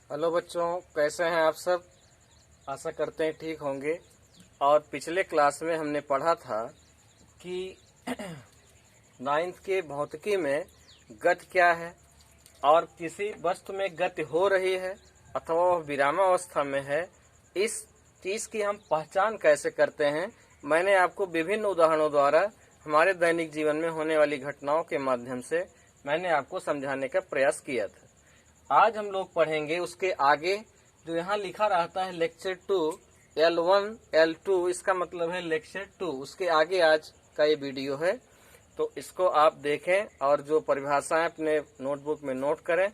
Hello बच्चों, कैसे हैं आप सब। आशा करते हैं ठीक होंगे। और पिछले क्लास में हमने पढ़ा था कि नाइन्थ के भौतिकी में गति क्या है और किसी वस्तु में गति हो रही है अथवा वह विरामावस्था में है, इस चीज़ की हम पहचान कैसे करते हैं। मैंने आपको विभिन्न उदाहरणों द्वारा हमारे दैनिक जीवन में होने वाली घटनाओं के माध्यम से मैंने आपको समझाने का प्रयास किया था। आज हम लोग पढ़ेंगे उसके आगे जो यहाँ लिखा रहता है लेक्चर 2 L1 L2, इसका मतलब है लेक्चर 2। उसके आगे आज का ये वीडियो है, तो इसको आप देखें और जो परिभाषाएं अपने नोटबुक में नोट करें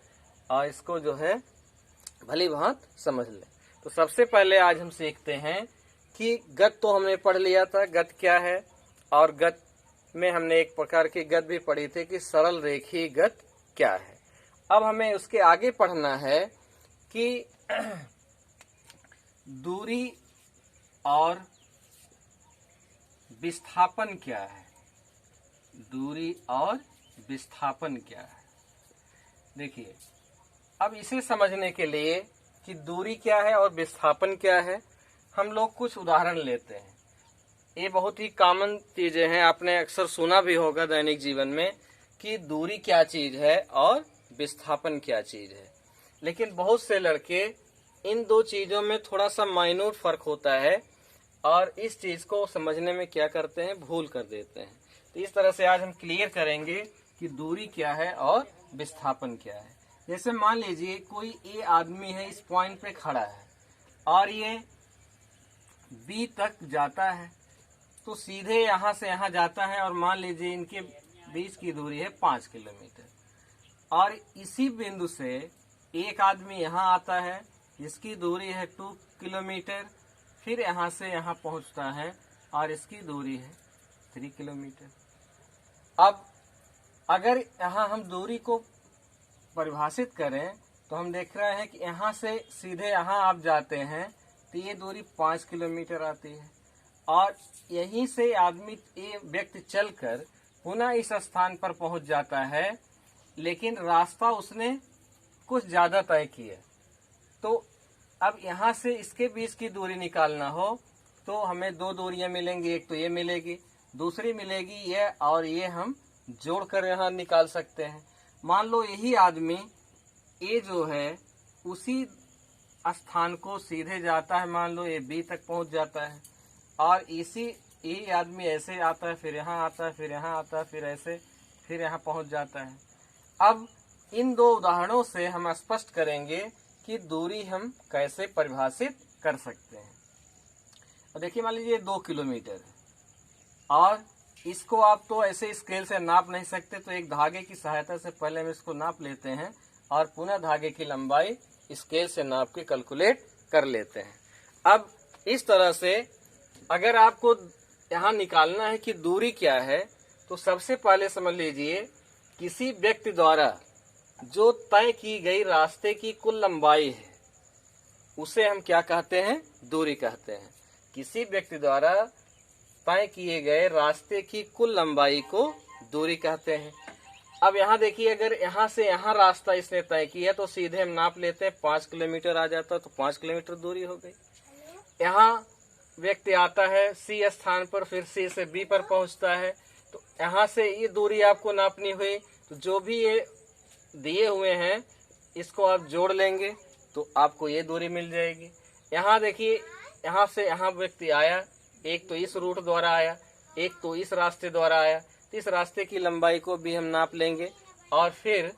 और इसको जो है भली भांत समझ लें। तो सबसे पहले आज हम सीखते हैं कि गति तो हमने पढ़ लिया था, गति क्या है। और गति में हमने एक प्रकार की गति भी पढ़ी थी कि सरल रेखीय गति क्या है। अब हमें उसके आगे पढ़ना है कि दूरी और विस्थापन क्या है। दूरी और विस्थापन क्या है। देखिए, अब इसे समझने के लिए कि दूरी क्या है और विस्थापन क्या है, हम लोग कुछ उदाहरण लेते हैं। ये बहुत ही कॉमन चीजें हैं, आपने अक्सर सुना भी होगा दैनिक जीवन में कि दूरी क्या चीज है और विस्थापन क्या चीज है। लेकिन बहुत से लड़के इन दो चीजों में थोड़ा सा माइन्यूट फर्क होता है और इस चीज को समझने में क्या करते हैं, भूल कर देते हैं। तो इस तरह से आज हम क्लियर करेंगे कि दूरी क्या है और विस्थापन क्या है। जैसे मान लीजिए कोई ए आदमी है, इस पॉइंट पे खड़ा है और ये बी तक जाता है, तो सीधे यहाँ से यहाँ जाता है और मान लीजिए इनके बीच की दूरी है 5 किलोमीटर। और इसी बिंदु से एक आदमी यहाँ आता है जिसकी दूरी है 2 किलोमीटर, फिर यहाँ से यहाँ पहुँचता है और इसकी दूरी है 3 किलोमीटर। अब अगर यहाँ हम दूरी को परिभाषित करें तो हम देख रहे हैं कि यहाँ से सीधे यहाँ आप जाते हैं तो ये दूरी 5 किलोमीटर आती है और यहीं से आदमी ये व्यक्ति चलकर पुनः इस स्थान पर पहुंच जाता है, लेकिन रास्ता उसने कुछ ज्यादा तय किया। तो अब यहाँ से इसके बीच की दूरी निकालना हो तो हमें दो दूरियां मिलेंगी, एक तो ये मिलेगी, दूसरी मिलेगी ये, और ये हम जोड़कर यहाँ निकाल सकते हैं। मान लो यही आदमी ये जो है उसी स्थान को सीधे जाता है, मान लो ये बी तक पहुंच जाता है और इसी यही आदमी ऐसे आता है, फिर यहाँ आता है, फिर यहाँ आता है, फिर ऐसे फिर यहाँ पहुंच जाता है। अब इन दो उदाहरणों से हम स्पष्ट करेंगे कि दूरी हम कैसे परिभाषित कर सकते हैं। और देखिए, मान लीजिए 2 किलोमीटर है और इसको आप तो ऐसे स्केल से नाप नहीं सकते, तो एक धागे की सहायता से पहले हम इसको नाप लेते हैं और पुनः धागे की लंबाई स्केल से नाप के कैलकुलेट कर लेते हैं। अब इस तरह से अगर आपको यहाँ निकालना है कि दूरी क्या है, तो सबसे पहले समझ लीजिए किसी व्यक्ति द्वारा जो तय की गई रास्ते की कुल लंबाई है उसे हम क्या कहते हैं, दूरी कहते हैं। किसी व्यक्ति द्वारा तय किए गए रास्ते की कुल लंबाई को दूरी कहते हैं। अब यहाँ देखिए, अगर यहाँ से यहाँ रास्ता इसने तय किया तो सीधे हम नाप लेते हैं, 5 किलोमीटर आ जाता है, तो 5 किलोमीटर दूरी हो गई। यहाँ व्यक्ति आता है सी स्थान पर, फिर सी से बी पर पहुंचता है, तो यहाँ से ये दूरी आपको नापनी हुई, तो जो भी ये दिए हुए हैं इसको आप जोड़ लेंगे तो आपको ये दूरी मिल जाएगी। यहाँ देखिए, यहाँ से यहाँ व्यक्ति आया, एक तो इस रूट द्वारा आया, एक तो इस रास्ते द्वारा आया, तो इस रास्ते की लंबाई को भी हम नाप लेंगे और फिर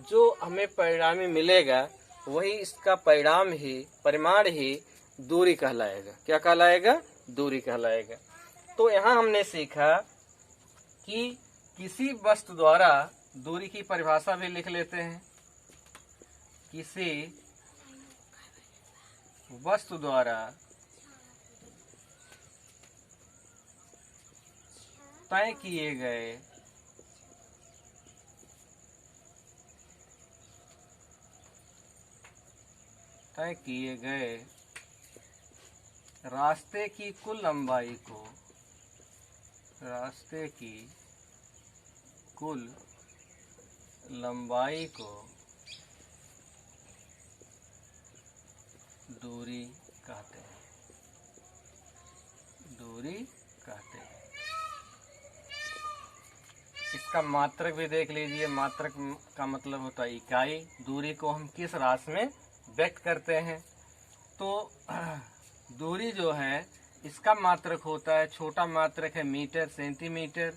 जो हमें परिणामी मिलेगा वही इसका परिमाण ही दूरी कहलाएगा। क्या कहलाएगा, दूरी कहलाएगा। तो यहाँ हमने सीखा कि किसी वस्तु द्वारा दूरी की परिभाषा भी लिख लेते हैं। किसी वस्तु द्वारा तय किए गए रास्ते की कुल लंबाई को दूरी कहते हैं, दूरी कहते हैं। इसका मात्रक भी देख लीजिए, मात्रक का मतलब होता है इकाई। दूरी को हम किस राशि में व्यक्त करते हैं, तो दूरी जो है इसका मात्रक होता है, छोटा मात्रक है मीटर सेंटीमीटर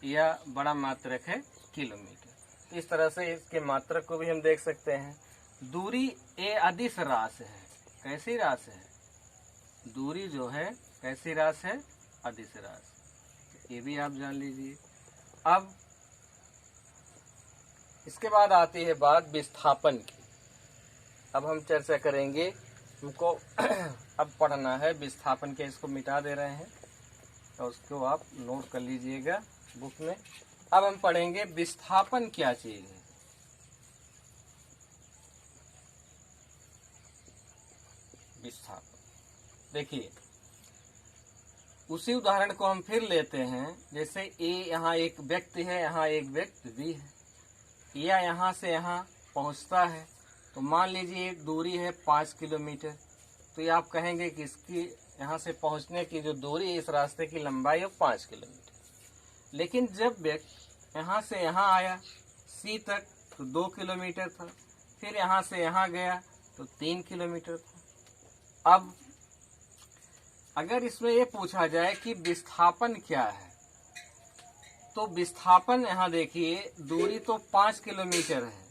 या बड़ा मात्रक है किलोमीटर। इस तरह से इसके मात्रक को भी हम देख सकते हैं। दूरी ए अदिश राशि है। कैसी राशि है? दूरी जो है कैसी राशि है? अदिश राशि। ये भी आप जान लीजिए। अब इसके बाद आती है बात विस्थापन की। अब हम चर्चा करेंगे, हमको अब पढ़ना है विस्थापन के। इसको मिटा दे रहे हैं तो उसको आप नोट कर लीजिएगा बुक में। अब हम पढ़ेंगे विस्थापन क्या चीज है। विस्थापन देखिए, उसी उदाहरण को हम फिर लेते हैं। जैसे ए यहाँ एक व्यक्ति है, यहाँ एक व्यक्ति भी है, या यहाँ से यहाँ पहुँचता है, तो मान लीजिए दूरी है 5 किलोमीटर। तो ये आप कहेंगे कि इसकी यहाँ से पहुँचने की जो दूरी है, इस रास्ते की लंबाई है 5 किलोमीटर। लेकिन जब व्यक्ति यहाँ से यहाँ आया सी तक तो 2 किलोमीटर था, फिर यहाँ से यहाँ गया तो 3 किलोमीटर था। अब अगर इसमें ये पूछा जाए कि विस्थापन क्या है, तो विस्थापन यहाँ देखिए, दूरी तो 5 किलोमीटर है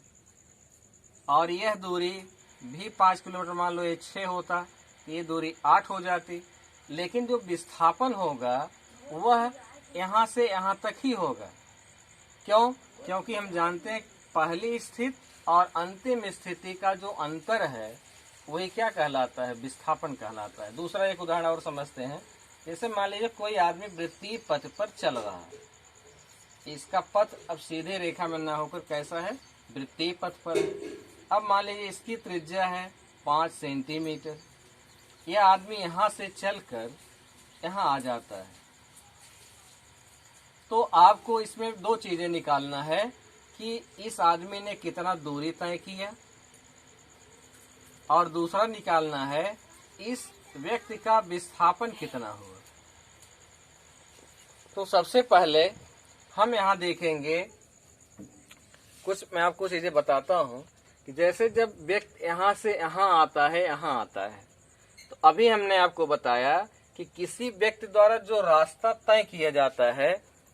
और यह दूरी भी 5 किलोमीटर, मान लो ये 6 होता तो ये दूरी 8 हो जाती। लेकिन जो विस्थापन होगा वह यहाँ से यहाँ तक ही होगा। क्यों? क्योंकि हम जानते हैं पहली स्थिति और अंतिम स्थिति का जो अंतर है वही क्या कहलाता है? विस्थापन कहलाता है। दूसरा एक उदाहरण और समझते हैं। जैसे मान लीजिए कोई आदमी वृत्तीय पथ पर चल रहा है, इसका पथ अब सीधे रेखा में ना होकर कैसा है? वृत्तीय पथ पर है। अब मान लीजिए इसकी त्रिज्या है 5 सेंटीमीटर। यह आदमी यहाँ से चलकर यहाँ आ जाता है। तो आपको इसमें दो चीजें निकालना है कि इस आदमी ने कितना दूरी तय किया, और दूसरा निकालना है इस व्यक्ति का विस्थापन कितना हुआ। तो सबसे पहले हम यहाँ देखेंगे, मैं आपको चीजें बताता हूँ कि जैसे जब व्यक्ति यहाँ से यहाँ आता है, यहाँ आता है, तो अभी हमने आपको बताया कि किसी व्यक्ति द्वारा जो रास्ता तय किया जाता है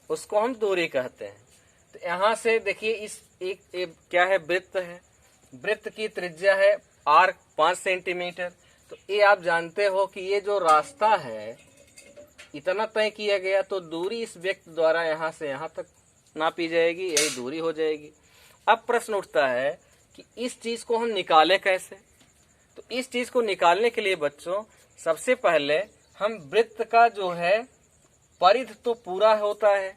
उसको हम दूरी कहते हैं। तो यहाँ से देखिए, इस एक क्या है? वृत्त है। वृत्त की त्रिज्या है r 5 सेंटीमीटर। तो ये आप जानते हो कि ये जो रास्ता है इतना तय किया गया, तो दूरी इस व्यक्ति द्वारा यहाँ से यहाँ तक नापी जाएगी, यही दूरी हो जाएगी। अब प्रश्न उठता है कि इस चीज को हम निकालें कैसे? तो इस चीज को निकालने के लिए बच्चों सबसे पहले हम वृत्त का जो है परिध तो पूरा होता है,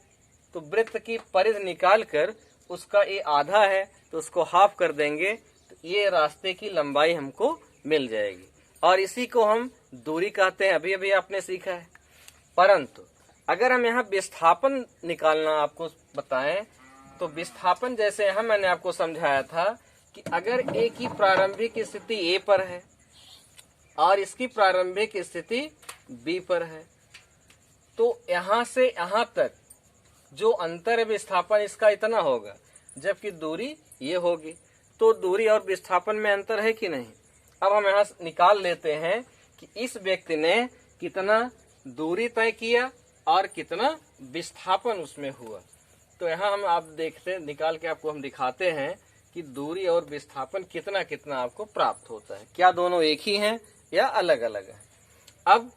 तो वृत्त की परिध निकाल कर उसका ये आधा है तो उसको हाफ कर देंगे, तो ये रास्ते की लंबाई हमको मिल जाएगी, और इसी को हम दूरी कहते हैं। अभी अभी आपने सीखा है। परंतु अगर हम यहाँ विस्थापन निकालना आपको बताएं, तो विस्थापन जैसे यहाँ मैंने आपको समझाया था कि अगर ए की प्रारंभिक स्थिति ए पर है और इसकी प्रारंभिक स्थिति बी पर है, तो यहाँ से यहाँ तक जो अंतर है विस्थापन इसका इतना होगा, जबकि दूरी ये होगी। तो दूरी और विस्थापन में अंतर है कि नहीं? अब हम यहाँ निकाल लेते हैं कि इस व्यक्ति ने कितना दूरी तय किया और कितना विस्थापन उसमें हुआ। तो यहाँ हम आप देखते निकाल के आपको हम दिखाते हैं कि दूरी और विस्थापन कितना कितना आपको प्राप्त होता है। क्या दोनों एक ही हैं या अलग अलग हैं? अब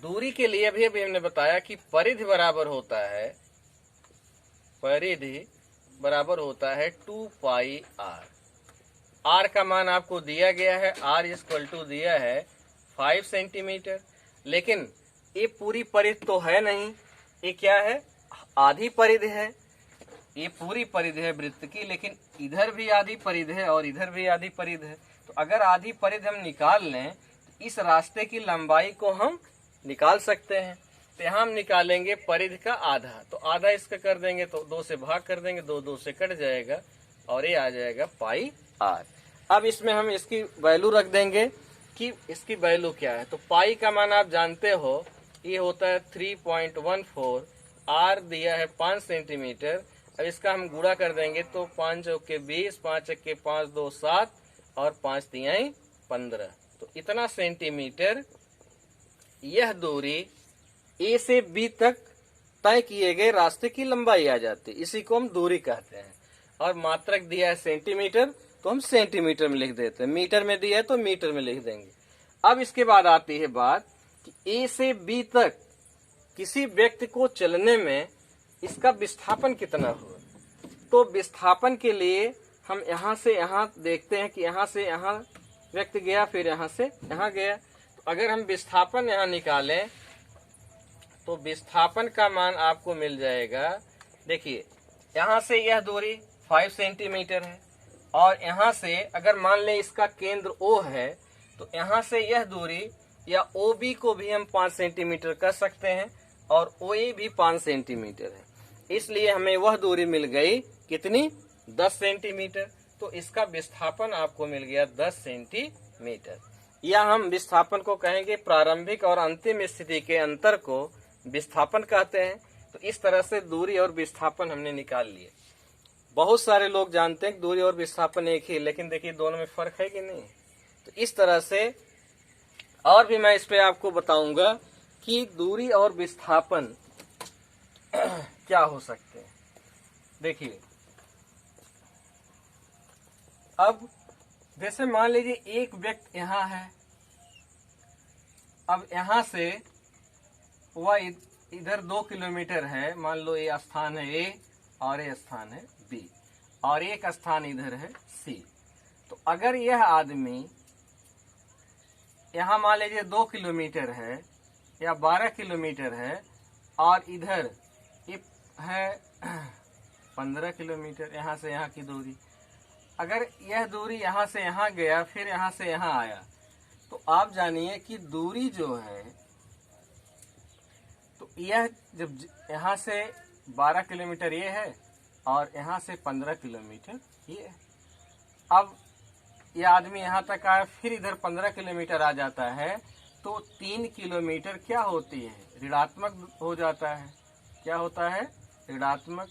दूरी के लिए भी अभी हमने बताया कि परिधि बराबर होता है, परिधि बराबर होता है 2 पाई r। r का मान आपको दिया गया है, r इक्वल टू दिया है 5 सेंटीमीटर। लेकिन ये पूरी परिधि तो है नहीं, ये क्या है? आधी परिधि है। ये पूरी परिधि है वृत्त की, लेकिन इधर भी आधी परिधि है और इधर भी आधी परिधि है। तो अगर आधी परिधि हम निकाल लें तो इस रास्ते की लंबाई को हम निकाल सकते हैं। तो यहाँ हम निकालेंगे परिधि का आधा, तो आधा इसका कर देंगे तो 2 से भाग कर देंगे, 2 2 से कट जाएगा और ये आ जाएगा पाई r। अब इसमें हम इसकी वैल्यू रख देंगे इसकी वैल्यू क्या है। तो पाई का मान आप जानते हो, ये होता है 3.14। आर दिया है 5 सेंटीमीटर। अब इसका हम गुणा कर देंगे तो 5 चौके 20, 5 के 5 2 7 और 5 तिहाई 15। तो इतना सेंटीमीटर यह दूरी ए से बी तक तय किए गए रास्ते की लंबाई आ जाती है। इसी को हम दूरी कहते हैं। और मात्रक दिया है सेंटीमीटर, तो हम सेंटीमीटर में लिख देते हैं। मीटर में दिया है तो मीटर में लिख देंगे। अब इसके बाद आती है बात कि ए से बी तक किसी व्यक्ति को चलने में इसका विस्थापन कितना हुआ। तो विस्थापन के लिए हम यहाँ से यहाँ देखते हैं कि यहाँ से यहाँ व्यक्ति गया, फिर यहाँ से यहाँ गया। तो अगर हम विस्थापन यहाँ निकालें तो विस्थापन का मान आपको मिल जाएगा। देखिए, यहाँ से यह दूरी 5 सेंटीमीटर है और यहाँ से अगर मान लें इसका केंद्र O है तो यहाँ से यह दूरी या OB को भी हम 5 सेंटीमीटर कर सकते हैं और OA भी 5 सेंटीमीटर है। इसलिए हमें वह दूरी मिल गई कितनी, 10 सेंटीमीटर। तो इसका विस्थापन आपको मिल गया 10 सेंटीमीटर। या हम विस्थापन को कहेंगे प्रारंभिक और अंतिम स्थिति के अंतर को विस्थापन कहते हैं। तो इस तरह से दूरी और विस्थापन हमने निकाल लिए। बहुत सारे लोग जानते हैं कि दूरी और विस्थापन एक ही, लेकिन देखिए दोनों में फर्क है कि नहीं। तो इस तरह से और भी मैं इस पे आपको बताऊंगा कि दूरी और विस्थापन क्या हो सकते हैं। देखिए, अब जैसे मान लीजिए एक व्यक्ति यहाँ है। अब यहाँ से वह इधर 2 किलोमीटर है। मान लो ये स्थान है ए और ये स्थान है बी और एक स्थान इधर है सी। तो अगर यह आदमी यहाँ मान लीजिए 2 किलोमीटर है या 12 किलोमीटर है और इधर ये है 15 किलोमीटर, यहाँ से यहाँ की दूरी। अगर यह दूरी यहाँ से यहाँ गया, फिर यहाँ से यहाँ आया, तो आप जानिए कि दूरी जो है, तो यह जब यहाँ से 12 किलोमीटर ये है और यहाँ से 15 किलोमीटर ये है। अब यह आदमी यहाँ तक आया, फिर इधर 15 किलोमीटर आ जाता है, तो 3 किलोमीटर क्या होती है, ऋणात्मक हो जाता है। क्या होता है, ऋणात्मक।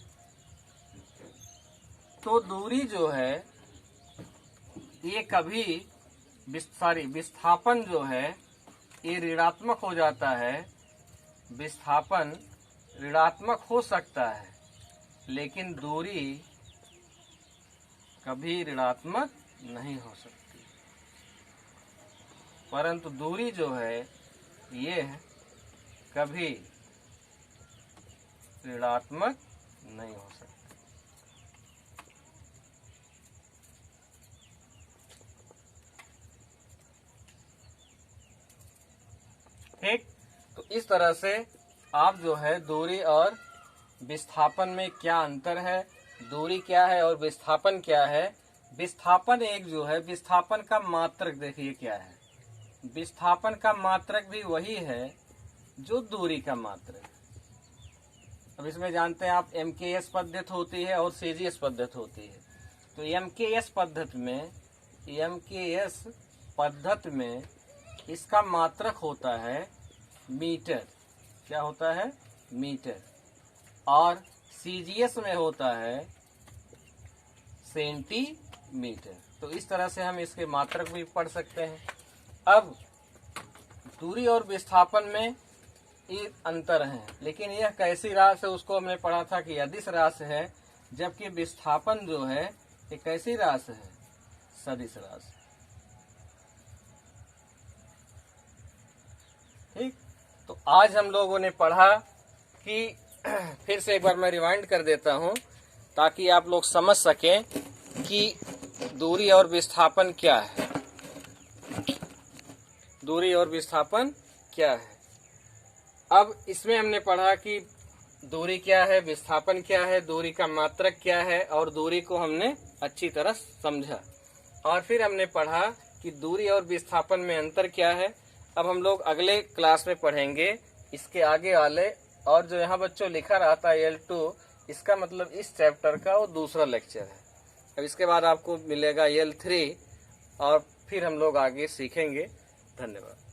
तो दूरी जो है ये कभी विस्थापन जो है ये ऋणात्मक हो जाता है। विस्थापन ऋणात्मक हो सकता है, लेकिन दूरी कभी ऋणात्मक नहीं हो सकती। परंतु दूरी जो है ये कभी ऋणात्मक नहीं हो सकती। ठीक, तो इस तरह से आप जो है दूरी और विस्थापन में क्या अंतर है, दूरी क्या है और विस्थापन क्या है। विस्थापन एक जो है, विस्थापन का मात्रक देखिए क्या है। विस्थापन का मात्रक भी वही है जो दूरी का मात्रक। अब इसमें जानते हैं आप MKS पद्धति होती है और CGS पद्धति होती है। तो MKS पद्धति में इसका मात्रक होता है मीटर। क्या होता है, मीटर। और CGS में होता है सेंटीमीटर। तो इस तरह से हम इसके मात्रक भी पढ़ सकते हैं। अब दूरी और विस्थापन में ये अंतर है, लेकिन यह कैसी राशि है उसको हमने पढ़ा था कि अदिश राशि है, जबकि विस्थापन जो है ये कैसी राशि है, सदिश राशि। ठीक, तो आज हम लोगों ने पढ़ा कि फिर से एक बार मैं रिवाइंड कर देता हूं ताकि आप लोग समझ सकें कि दूरी और विस्थापन क्या है। दूरी और विस्थापन क्या है। अब इसमें हमने पढ़ा कि दूरी क्या है, विस्थापन क्या है, दूरी का मात्रक क्या है और दूरी को हमने अच्छी तरह समझा। और फिर हमने पढ़ा कि दूरी और विस्थापन में अंतर क्या है। अब हम लोग अगले क्लास में पढ़ेंगे इसके आगे वाले, और जो यहाँ बच्चों लिखा रहता है L2, इसका मतलब इस चैप्टर का वो दूसरा लेक्चर है। अब इसके बाद आपको मिलेगा L3 और फिर हम लोग आगे सीखेंगे। धन्यवाद।